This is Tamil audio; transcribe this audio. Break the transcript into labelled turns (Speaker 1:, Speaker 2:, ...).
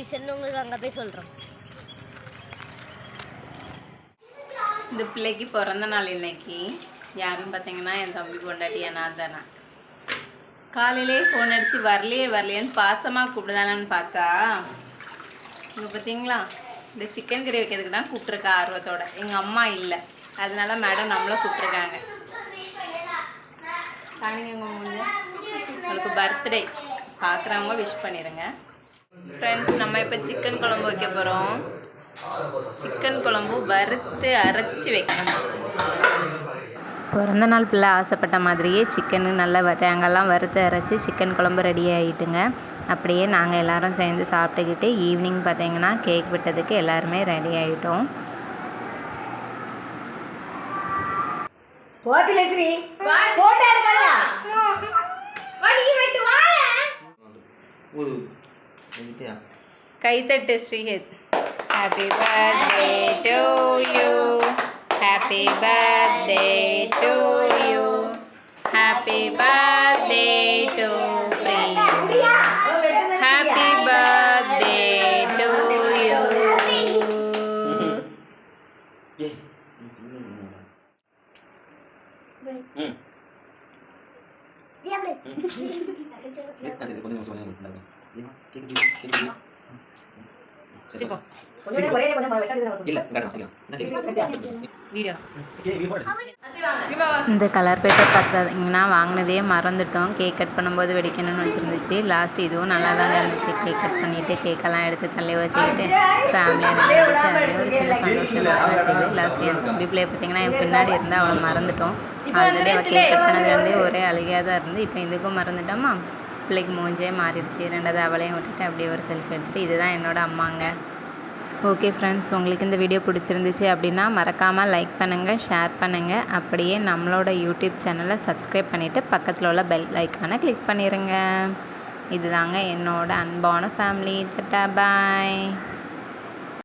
Speaker 1: ரீசன் உங்களுக்கு அங்கே போய் சொல்கிறோம்.
Speaker 2: இந்த பிள்ளைக்கு பிறந்த நாள் இன்னைக்கு. யாருன்னு பார்த்தீங்கன்னா என் தம்பி பொண்டாட்டியா நான் தானே. காலையிலே ஃபோன் அடித்து வரலையேன்னு பாசமாக கூப்பிடுதானு பார்த்தா இங்கே பார்த்தீங்களா இந்த சிக்கன் கறி வைக்கிறதுக்கு தான் கூப்பிட்ருக்கா ஆர்வத்தோட. எங்கள் அம்மா இல்லை, அதனால மேடம் நம்மளை கூப்பிட்ருக்காங்க. காணிங்க உங்களுக்கு பர்த்டே பார்க்குறவங்க விஷ் பண்ணிடுங்க. ஃப்ரெண்ட்ஸ், நம்ம இப்போ சிக்கன் குழம்பு வைக்க போகிறோம். சிக்கன் குழம்பு வறுத்து அரைச்சி வைக்கணும். பிறந்த நாள் பிள்ளை ஆசைப்பட்ட மாதிரியே சிக்கனு நல்லா தேங்காய்லாம் வறுத்து அரைச்சி சிக்கன் குழம்பு ரெடி ஆகிட்டுங்க. அப்படியே நாங்கள் எல்லோரும் சேர்ந்து சாப்பிட்டுக்கிட்டு ஈவினிங் பார்த்தீங்கன்னா கேக் விட்டதுக்கு எல்லாருமே ரெடி ஆகிட்டோம். கைத்தட்டு Srihath. Happy birthday to you, happy birthday to you, happy birthday to Priya, happy birthday to you. இந்த கலர் பேப்பர் பார்த்தீங்கன்னா வாங்கினதே மறந்துட்டோம். கேக் கட் பண்ணும்போது வெடிக்கணும்னு வச்சுருந்துச்சு. லாஸ்ட் இதுவும் நல்லா தாங்க இருந்துச்சு. கேக் கட் பண்ணிவிட்டு கேக்கெல்லாம் எடுத்து தள்ளி வச்சுக்கிட்டு ஃபேமிலியாக இருந்துச்சு. அதுலேயும் ஒரு சில சந்தோஷமாக வச்சுது. லாஸ்ட் என் தம்பி பிள்ளைய பார்த்தீங்கன்னா என் பின்னாடி இருந்தால் அவளை மறந்துட்டோம். ஆல்ரெடி அவள் கேக் கட் பண்ணதுலேருந்தே ஒரே அழுகையாக தான் இருந்து இப்போ இதுக்கும் மறந்துட்டோமா. பிள்ளைக்கு மூஞ்சே மாறிடுச்சு. ரெண்டாவது அவளையும் விட்டுட்டு அப்படியே ஒரு செல்ஃபி எடுத்துகிட்டு இதுதான் என்னோடய அம்மாங்க. ஓகே ஃப்ரெண்ட்ஸ், உங்களுக்கு இந்த வீடியோ பிடிச்சிருந்துச்சு அப்படின்னா மறக்காமல் லைக் பண்ணுங்கள், ஷேர் பண்ணுங்கள். அப்படியே நம்மளோட யூடியூப் சேனலை சப்ஸ்கிரைப் பண்ணிவிட்டு பக்கத்தில் உள்ள பெல் ஐக்கானை கிளிக் பண்ணிடுங்க. இதுதாங்க என்னோட அன்பான ஃபேமிலி. பாய்.